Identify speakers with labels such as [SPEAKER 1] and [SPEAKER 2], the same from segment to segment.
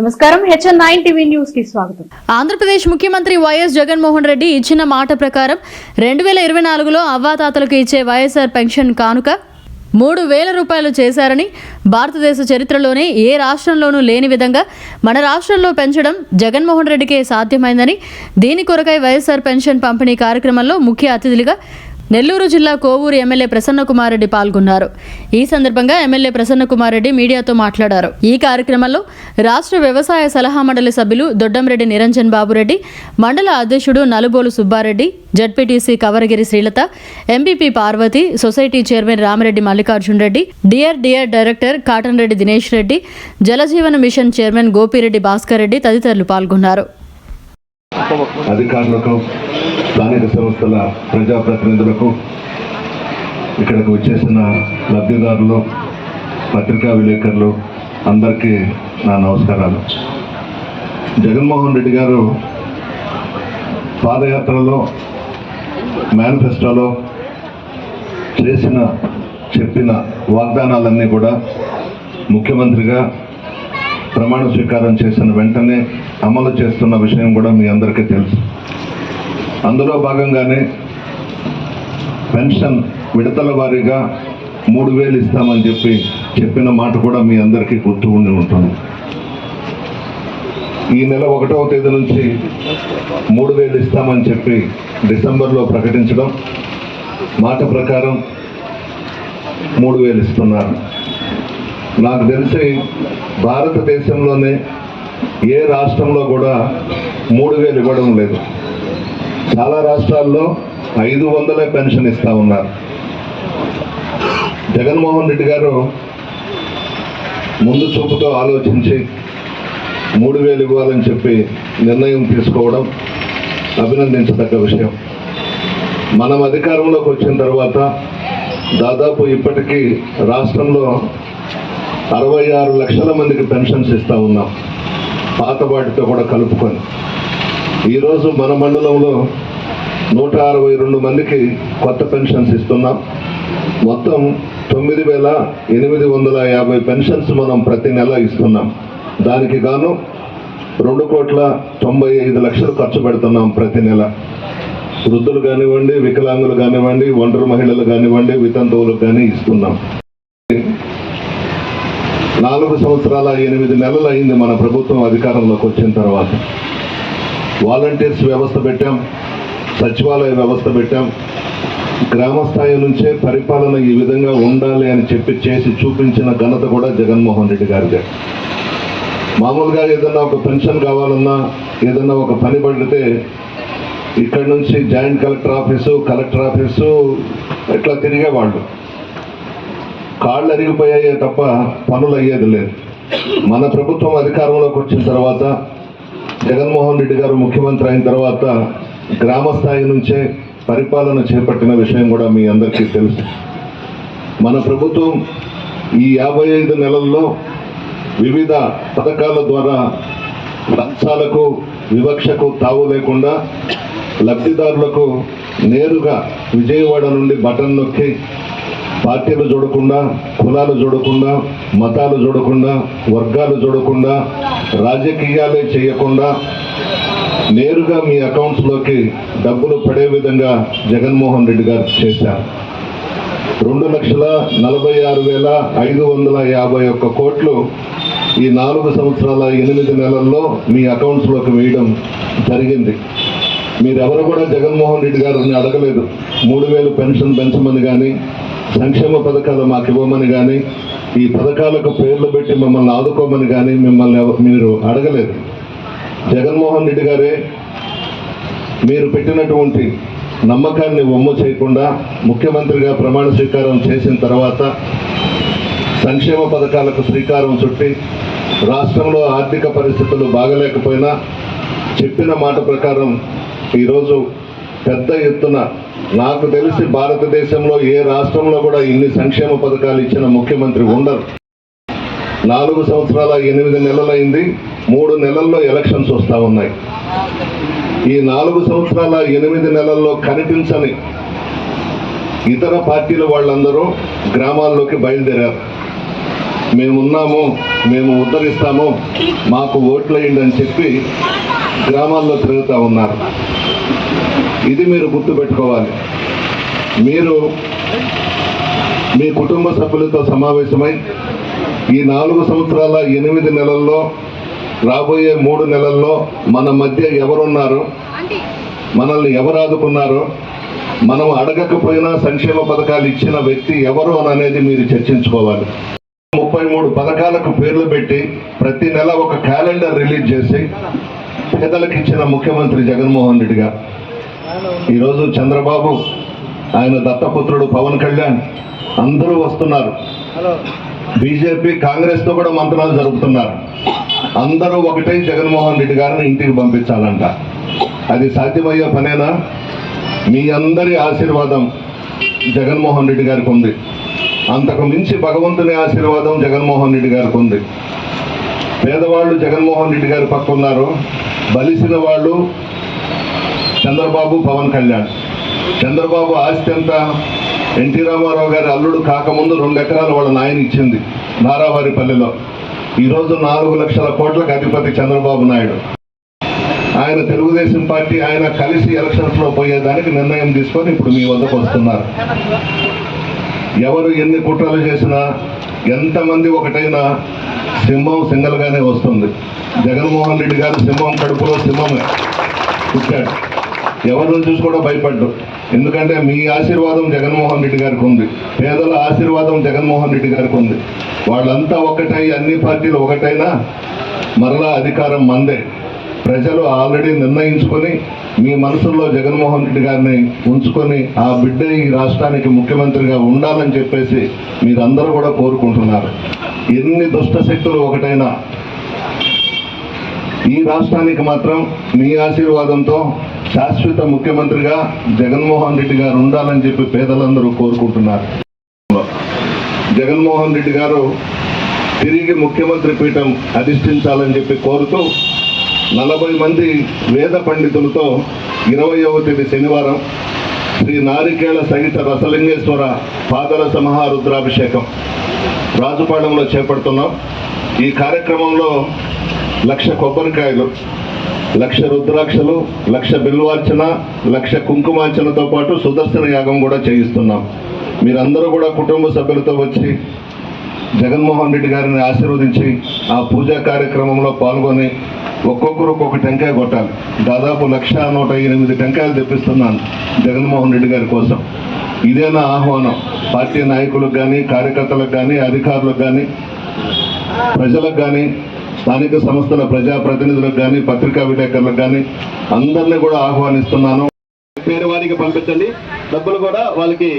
[SPEAKER 1] నమస్కారం HN9 TV news కి స్వాగతం.
[SPEAKER 2] ఆంధ్రప్రదేశ్ ముఖ్యమంత్రి వైఎస్ జగన్మోహన్ రెడ్డి ఇచ్చిన మాట ప్రకారం 2024లో అవ్వాతాతలకు ఇచ్చే వైఎస్ఆర్ పెన్షన్ కానుక 3,000 రూపాయలు చేశారని, భారతదేశ చరిత్రలోనే ఏ రాష్ట్రంలోనూ లేని విధంగా మన రాష్ట్రంలో పెంచడం జగన్మోహన్ రెడ్డికే సాధ్యమైందని, దీని కొరకై వైఎస్ఆర్ పెన్షన్ పంపిణీ కార్యక్రమంలో ముఖ్య అతిథులుగా నెల్లూరు జిల్లా కోవూరు ఎమ్మెల్యే ప్రసన్నకుమార్ రెడ్డి పాల్గొన్నారు. ఈ సందర్భంగా ఎమ్మెల్యే ప్రసన్నకుమార్ రెడ్డి మీడియాతో మాట్లాడారు. ఈ కార్యక్రమంలో రాష్ట్ర వ్యవసాయ సలహా మండలి సభ్యులు దొడ్డంరెడ్డి నిరంజన్ బాబురెడ్డి, మండల అధ్యక్షుడు Nalubolu Subbareddy, ZPTC Kavaragiri Srilatha, MPP Parvathi, society chairman Ramireddy Mallikarjun Reddy, DR director Katan Reddy Dinesh Reddy, Jalajeevana mission chairman Gopireddy Bhaskar Reddy తదితరులు పాల్గొన్నారు.
[SPEAKER 3] అధికారులకు, స్థానిక సంస్థల ప్రజాప్రతినిధులకు, ఇక్కడికి వచ్చేసిన లబ్ధిదారులు, పత్రికా విలేకరులు అందరికీ నా నమస్కారాలు. జగన్మోహన్ రెడ్డి గారు పాదయాత్రలో, మేనిఫెస్టోలో చెప్పిన వాగ్దానాలన్నీ కూడా ముఖ్యమంత్రిగా ప్రమాణ స్వీకారం చేసిన వెంటనే అమలు చేస్తున్న విషయం కూడా మీ అందరికీ తెలుసు. అందులో భాగంగానే పెన్షన్ విడతల వారీగా 3,000 ఇస్తామని చెప్పిన మాట కూడా మీ అందరికీ గుర్తు ఉండి ఉంటుంది. ఈ నెల 1వ తేదీ నుంచి 3,000 ఇస్తామని చెప్పి డిసెంబర్లో ప్రకటించడం, మాట ప్రకారం 3,000 ఇస్తున్నారు. నాకు తెలిసి భారతదేశంలోనే ఏ రాష్ట్రంలో కూడా 3,000 ఇవ్వడం లేదు. చాలా రాష్ట్రాల్లో 500 పెన్షన్ ఇస్తా ఉన్నారు. జగన్మోహన్ రెడ్డి గారు ముందు చూపుతో ఆలోచించి 3,000 ఇవ్వాలని చెప్పి నిర్ణయం తీసుకోవడం అభినందించదగ్గ విషయం. మనం అధికారంలోకి వచ్చిన తర్వాత దాదాపు ఇప్పటికీ రాష్ట్రంలో 66 లక్షల మందికి పెన్షన్స్ ఇస్తూ ఉన్నాం, పాత వాటితో కూడా కలుపుకొని. ఈరోజు మన మండలంలో 162 మందికి కొత్త పెన్షన్స్ ఇస్తున్నాం. మొత్తం 9,850 పెన్షన్స్ మనం ప్రతి నెల ఇస్తున్నాం. దానికి గాను 2,95,00,000 ఖర్చు పెడుతున్నాం ప్రతి నెల. వృద్ధులు కానివ్వండి, వికలాంగులు కానివ్వండి, ఒంటరి మహిళలు కానివ్వండి, వితంతువులకు కానీ ఇస్తున్నాం. 4 సంవత్సరాల 8 నెలలు అయింది మన ప్రభుత్వం అధికారంలోకి వచ్చిన తర్వాత. వాలంటీర్స్ వ్యవస్థ పెట్టాం, సచివాలయ వ్యవస్థ పెట్టాం. గ్రామ స్థాయి నుంచే పరిపాలన ఈ విధంగా ఉండాలి అని చేసి చూపించిన ఘనత కూడా జగన్మోహన్ రెడ్డి గారిదే. మామూలుగా ఏదన్నా ఒక పెన్షన్ కావాలన్నా, ఏదన్నా ఒక పని పడితే ఇక్కడి నుంచి జాయింట్ కలెక్టర్ ఆఫీసు ఇట్లా తిరిగేవాళ్ళు. కాళ్ళు అరిగిపోయాయే తప్ప పనులు అయ్యేది లేదు. మన ప్రభుత్వం అధికారంలోకి వచ్చిన తర్వాత, జగన్మోహన్ రెడ్డి గారు ముఖ్యమంత్రి అయిన తర్వాత గ్రామ స్థాయి నుంచే పరిపాలన చేపట్టిన విషయం కూడా మీ అందరికీ తెలుసు. మన ప్రభుత్వం ఈ 55 నెలల్లో వివిధ పథకాల ద్వారా లంచాలకు, వివక్షకు తావు లేకుండా లబ్ధిదారులకు నేరుగా విజయవాడ నుండి బటన్ నొక్కి పార్టీలు చూడకుండా, కులాలు చూడకుండా, మతాలు చూడకుండా, వర్గాలు చూడకుండా, రాజకీయాలే చేయకుండా నేరుగా మీ అకౌంట్స్లోకి డబ్బులు పడే విధంగా జగన్మోహన్ రెడ్డి గారు చేశారు. 2,46,551 కోట్లు ఈ 4 సంవత్సరాల 8 నెలల్లో మీ అకౌంట్స్లోకి వేయడం జరిగింది. మీరెవరు కూడా జగన్మోహన్ రెడ్డి గారిని అడగలేదు 3,000 పెన్షన్ పెంచమని కానీ, సంక్షేమ పథకాలు మాకు ఇవ్వమని కానీ, ఈ పథకాలకు పేర్లు పెట్టి మమ్మల్ని ఆదుకోమని కానీ మీరు అడగలేదు. జగన్మోహన్ రెడ్డి గారే మీరు పెట్టినటువంటి నమ్మకాన్ని వమ్ము చేయకుండా ముఖ్యమంత్రిగా ప్రమాణ స్వీకారం చేసిన తర్వాత సంక్షేమ పథకాలకు శ్రీకారం చుట్టి, రాష్ట్రంలో ఆర్థిక పరిస్థితులు బాగలేకపోయినా చెప్పిన మాట ప్రకారం ఈరోజు పెద్ద ఎత్తున, నాకు తెలిసి భారతదేశంలో ఏ రాష్ట్రంలో కూడా ఇన్ని సంక్షేమ పథకాలు ఇచ్చిన ముఖ్యమంత్రి ఉండరు. 4 సంవత్సరాల 8 నెలలైంది. 3 నెలల్లో ఎలక్షన్స్ వస్తూ ఉన్నాయి. ఈ 4 సంవత్సరాల 8 నెలల్లో కనిపించని ఇతర పార్టీల వాళ్ళందరూ గ్రామాల్లోకి బయలుదేరారు. మేమున్నాము, మేము ఉద్ధరిస్తాము, మాకు ఓట్లేయండి అని చెప్పి గ్రామాల్లో తిరుగుతూ ఉన్నారు. ఇది మీరు గుర్తుపెట్టుకోవాలి. మీరు మీ కుటుంబ సభ్యులతో సమావేశమై ఈ 4 సంవత్సరాల 8 నెలల్లో, రాబోయే 3 నెలల్లో మన మధ్య ఎవరున్నారు, మనల్ని ఎవరు ఆదుకున్నారు, మనం అడగకపోయినా సంక్షేమ పథకాలు ఇచ్చిన వ్యక్తి ఎవరు అనేది మీరు చర్చించుకోవాలి. 33 పథకాలకు పేర్లు పెట్టి ప్రతి నెల ఒక క్యాలెండర్ రిలీజ్ చేసి పేదలకు ఇచ్చిన ముఖ్యమంత్రి జగన్మోహన్ రెడ్డి గారు. ఈరోజు చంద్రబాబు, ఆయన దత్తపుత్రుడు పవన్ కళ్యాణ్ అందరూ వస్తున్నారు. బీజేపీ కాంగ్రెస్తో కూడా మంత్రాలు జరుపుతున్నారు. అందరూ ఒకటే జగన్మోహన్ రెడ్డి గారిని ఇంటికి పంపించాలంట. అది సాధ్యమయ్యే పనేనా? మీ అందరి ఆశీర్వాదం జగన్మోహన్ రెడ్డి గారికి ఉంది. అంతకు మించి భగవంతుని ఆశీర్వాదం జగన్మోహన్ రెడ్డి గారికి ఉంది. పేదవాళ్ళు జగన్మోహన్ రెడ్డి గారి పక్క ఉన్నారు. బలిసిన వాళ్ళు చంద్రబాబు, పవన్ కళ్యాణ్. చంద్రబాబు ఆస్తి ఎంత? ఎన్టీ రామారావు గారి అల్లుడు కాకముందు 2 ఎకరాలు వాళ్ళ నాయన ఇచ్చింది నారావారిపల్లిలో. ఈరోజు 4 లక్షల కోట్లకు అధిపతి చంద్రబాబు నాయుడు. ఆయన తెలుగుదేశం పార్టీ, ఆయన కలిసి ఎలక్షన్స్లో పోయేదానికి నిర్ణయం తీసుకొని ఇప్పుడు మీ వద్దకు వస్తున్నారు. ఎవరు ఎన్ని కుట్రలు చేసినా, ఎంతమంది ఒకటైనా సింహం సింగల్గానే వస్తుంది. జగన్మోహన్ రెడ్డి గారు సింహం కడుపులో సింహమే పుట్టాడు. ఎవరిని చూసి కూడా భయపడ్డు. ఎందుకంటే మీ ఆశీర్వాదం జగన్మోహన్ రెడ్డి గారికి ఉంది, పేదల ఆశీర్వాదం జగన్మోహన్ రెడ్డి గారికి ఉంది. వాళ్ళంతా ఒకటై, అన్ని పార్టీలు ఒకటైనా మరలా అధికారం మందే. ప్రజలు ఆల్రెడీ నిర్ణయించుకొని మీ మనసుల్లో జగన్మోహన్ రెడ్డి గారిని ఉంచుకొని ఆ బిడ్డ ఈ రాష్ట్రానికి ముఖ్యమంత్రిగా ఉండాలని చెప్పేసి మీరందరూ కూడా కోరుకుంటున్నారు. ఎన్ని దుష్ట శక్తులు ఒకటైనా ఈ రాష్ట్రానికి మాత్రం మీ ఆశీర్వాదంతో శాశ్వత ముఖ్యమంత్రిగా జగన్మోహన్ రెడ్డి గారు ఉండాలని చెప్పి పేదలందరూ కోరుకుంటున్నారు. జగన్మోహన్ రెడ్డి గారు తిరిగి ముఖ్యమంత్రి పీఠం అధిష్ఠించాలని చెప్పి కోరుతూ 40 మంది వేద పండితులతో 20వ తేదీ శనివారం శ్రీ నారికేళ సహిత రసలింగేశ్వర పాదరస మహారుద్రాభిషేకం రాజుపాలెంలో చేపడుతున్నాం. ఈ కార్యక్రమంలో 1,00,000 కొబ్బరికాయలు, 1,00,000 రుద్రాక్షలు, 1,00,000 బిల్వార్చన, 1,00,000 కుంకుమార్చనతో పాటు సుదర్శన యాగం కూడా చేయిస్తున్నాం. మీరందరూ కూడా కుటుంబ సభ్యులతో వచ్చి జగన్మోహన్ రెడ్డి గారిని ఆశీర్వదించి ఆ పూజా కార్యక్రమంలో పాల్గొని ఒక్కొక్కరు ఒక్కొక్క టెంకాయ కొట్టాలి. దాదాపు 1,108 టెంకాయలు తెప్పిస్తున్నాను జగన్మోహన్ రెడ్డి గారి కోసం. ఇదేనా ఆహ్వానం? పార్టీ నాయకులకు కానీ, కార్యకర్తలకు కానీ, అధికారులకు కానీ, ప్రజలకు కానీ, స్థానిక సంస్థల ప్రజాప్రతినిధులకు కానీ, పత్రికా విలేకరులకు కానీ అందరినీ కూడా ఆహ్వానిస్తున్నాను.
[SPEAKER 4] పేరు వారికి పంపించండి. డబ్బులు కూడా వాళ్ళకి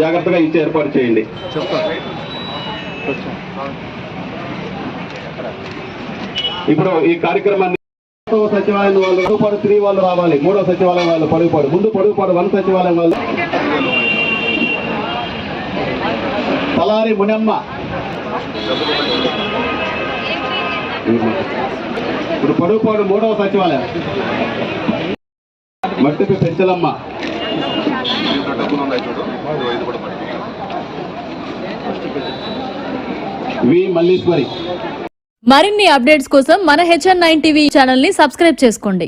[SPEAKER 4] జాగ్రత్తగా ఇచ్చే ఏర్పాటు చేయండి. ఇప్పుడు ఈ కార్యక్రమాన్ని సచివాలయం వాళ్ళు పొడుపాడు 3 వాళ్ళు రావాలి, 3వ సచివాలయం వాళ్ళు పొడుగుపాడు, ముందు పొడుగుపాడు 1 సచివాలయం వాళ్ళు తలారి మునమ్మ, ఇప్పుడు పొడుగుపాడు 3వ సచివాలయం మట్టిపి పెంచలమ్మ, వి మల్లీశ్వరి.
[SPEAKER 2] మరిన్ని అప్డేట్స్ కోసం మన HN9 టీవీ ఛానల్ ని సబ్స్క్రైబ్ చేసుకోండి.